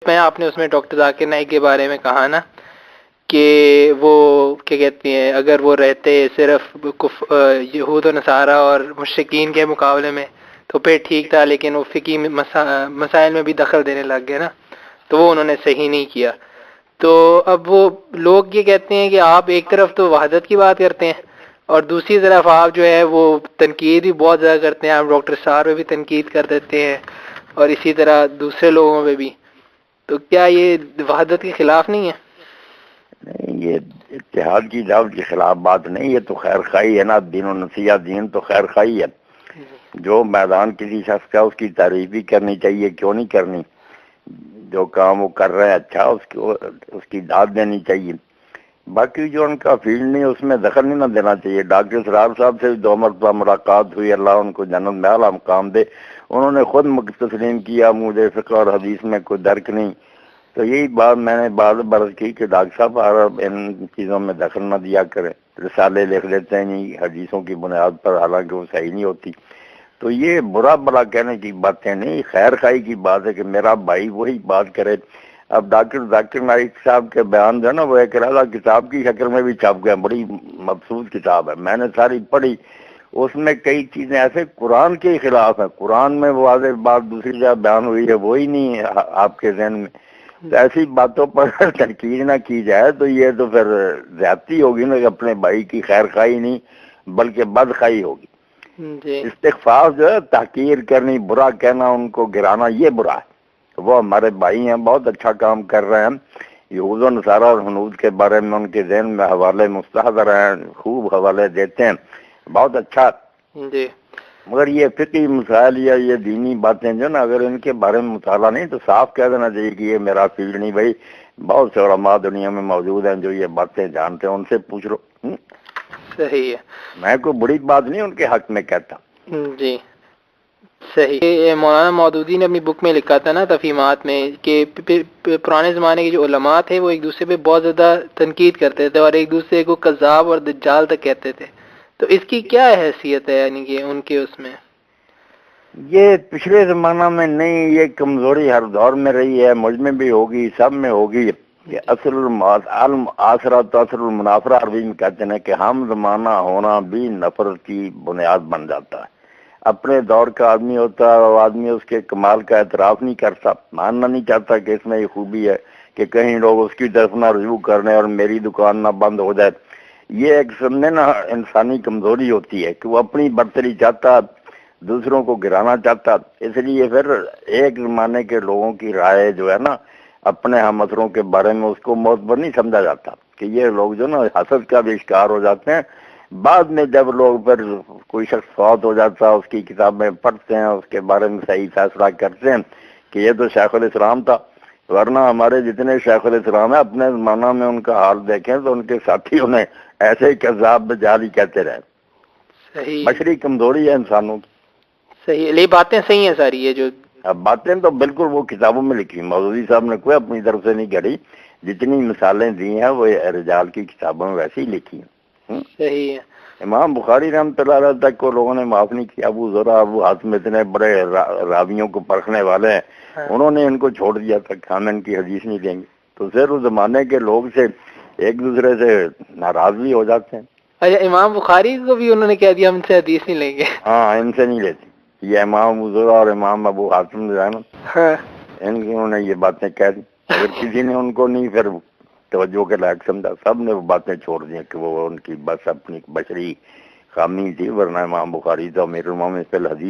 میں آپ نے اس میں ڈاکٹر ذاکر نائک کے بارے میں کہا نا کہ وہ کیا کہتے ہیں، اگر وہ رہتے صرف یہود و نصارہ اور مشرکین کے مقابلے میں تو پھر ٹھیک تھا، لیکن وہ فقہی مسائل میں بھی دخل دینے لگ گئے نا، تو وہ انہوں نے صحیح نہیں کیا۔ تو اب وہ لوگ یہ کہتے ہیں کہ آپ ایک طرف تو وحدت کی بات کرتے ہیں اور دوسری طرف آپ جو ہے وہ تنقید بھی بہت زیادہ کرتے ہیں، آپ ڈاکٹر صاحب پہ بھی تنقید کر دیتے ہیں اور اسی طرح دوسرے لوگوں پہ بھی، تو کیا یہ وحدت کے خلاف نہیں ہے؟ نہیں، یہ اتحاد کی دعوت کے خلاف بات نہیں، یہ تو خیر خواہی ہے نا، دین و نصیحت، دین تو خیر خواہی ہے۔ جو میدان کسی شخص کا اس کی تعریف بھی کرنی چاہیے، کیوں نہیں کرنی؟ جو کام وہ کر رہے ہیں اچھا، اس کی داد دینی چاہیے۔ باقی جو ان کا فیلڈ نہیں اس میں دخل نہیں نہ دینا چاہیے۔ ڈاکٹر سرار صاحب سے 2 مرتبہ ملاقات ہوئی، اللہ ان کو جنت میں اعلیٰ مقام دے، انہوں نے خود تسلیم کیا مجھے فقہ اور حدیث میں کوئی درک نہیں۔ تو یہی بات میں نے بعض برس کی کہ ڈاکٹر صاحب آپ ان چیزوں میں دخل نہ دیا کریں، رسالے لکھ دیتے ہیں نہیں حدیثوں کی بنیاد پر، حالانکہ وہ صحیح نہیں ہوتی۔ تو یہ برا بلا کہنے کی باتیں نہیں، خیر خواہی کی بات ہے کہ میرا بھائی وہی بات کرے۔ اب ڈاکٹر ذاکر نائک صاحب کے بیان جو ہے نا وہ ایک رضا کتاب کی شکل میں بھی چھپ گیا، بڑی مبسوط کتاب ہے، میں نے ساری پڑھی۔ اس میں کئی چیزیں ایسے قرآن کے خلاف ہیں، قرآن میں واضح بات دوسری جگہ بیان ہوئی ہے وہی نہیں ہے آپ کے ذہن میں۔ تو ایسی باتوں پر تنقید نہ کی جائے تو یہ تو پھر زیادتی ہوگی نا، کہ اپنے بھائی کی خیر خواہی نہیں بلکہ بدخواہی ہوگی۔ استغفاف جو ہے تحقیر کرنی، برا کہنا، ان کو گرانا، یہ برا ہے۔ وہ ہمارے بھائی ہیں، بہت اچھا کام کر رہے ہیں، یہود و نصارہ اور ہنود کے بارے میں ان کے ذہن میں حوالے مستحضر ہیں، خوب حوالے دیتے ہیں، بہت اچھا۔ جی مگر یہ فقہی مسائل یا یہ دینی باتیں جو نا اگر ان کے بارے میں مطالعہ نہیں تو صاف کہہ دینا چاہیے کہ یہ میرا فیلڈ نہیں۔ بھائی بہت سے علماء دنیا میں موجود ہیں جو یہ باتیں جانتے ہیں، ان سے پوچھ لو۔ صحیح ہے، میں کوئی بڑی بات نہیں ان کے حق میں کہتا۔ جی صحیح۔ یہ مولانا مودودی نے اپنی بک میں لکھا تھا نا تفہیمات میں کہ پرانے زمانے کے جو علماء تھے وہ ایک دوسرے پہ بہت زیادہ تنقید کرتے تھے اور ایک دوسرے کو کذاب اور دجال تک کہتے تھے، تو اس کی کیا حیثیت ہے، یعنی کہ ان کے اس میں؟ یہ پچھلے زمانہ میں نہیں، یہ کمزوری ہر دور میں رہی ہے، مجھ میں بھی ہوگی، سب میں ہوگی۔ کہ اصل آثرت اصل المنافرہ عربی میں کہتے ہیں کہ ہم زمانہ ہونا بھی نفرت کی بنیاد بن جاتا ہے۔ اپنے دور کا آدمی ہوتا ہے اور آدمی اس کے کمال کا اعتراف نہیں کرتا، ماننا نہیں چاہتا کہ اس میں یہ خوبی ہے، کہ کہیں لوگ اس کی طرف نہ رجوع کرنے اور میری دکان نہ بند ہو جائے۔ یہ ایک سمجھے نا انسانی کمزوری ہوتی ہے کہ وہ اپنی برتری چاہتا، دوسروں کو گرانا چاہتا۔ اس لیے پھر ایک زمانے کے لوگوں کی رائے جو ہے نا اپنے ہم اثروں کے بارے میں اس کو معتبر نہیں سمجھا جاتا، کہ یہ لوگ جو نا حسد کا بھی شکار ہو جاتے ہیں۔ بعد میں جب لوگ پھر کوئی شخص فوت ہو جاتا ہے، اس کی کتابیں پڑھتے ہیں، اس کے بارے میں صحیح فیصلہ کرتے ہیں کہ یہ تو شیخ الاسلام تھا، ورنہ ہمارے جتنے شیخ الاسلام ہیں اپنے زمانہ میں ان کا حال دیکھیں تو ان کے ساتھیوں نے ایسے ہی کذاب جعلی کہتے رہے۔ صحیح بشری کمزوری ہے انسانوں کی۔ صحیح، یہ باتیں صحیح ہیں ساری، یہ جو اب باتیں تو بالکل وہ کتابوں میں لکھی، مودودی صاحب نے کوئی اپنی طرف سے نہیں گھڑی، جتنی مثالیں دی ہیں وہ رجال کی کتابوں میں ویسے ہی لکھی ہیں۔ صحیح ہے۔ امام بخاری رحمۃ اللہ علیہ تک کو لوگوں نے معاف نہیں کیا، ابو ذرا ابو حاتم اتنے بڑے راویوں کو پرکھنے والے ہیں، انہوں نے ان کو چھوڑ دیا تھا کہ ہم ان کی حدیث نہیں دیں گے۔ تو پھر اس زمانے کے لوگ سے ایک دوسرے سے ناراض بھی ہو جاتے ہیں۔ اچھا، امام بخاری کو بھی انہوں نے کہہ دیا ہم سے حدیث نہیں لیں گے؟ ہاں، ان سے نہیں لیتی۔ یہ امام ابو ذرا اور امام ابو حاتم جو ہے نا انہوں نے یہ باتیں کہہ دی، اگر کسی نے ان کو نہیں پھر توجہ کے لائق سمجھا، سب نے وہ باتیں چھوڑ دی کہ وہ ان کی بس اپنی بشری خامی تھی، ورنہ امام بخاری تو امیر المومنین فی الحدیث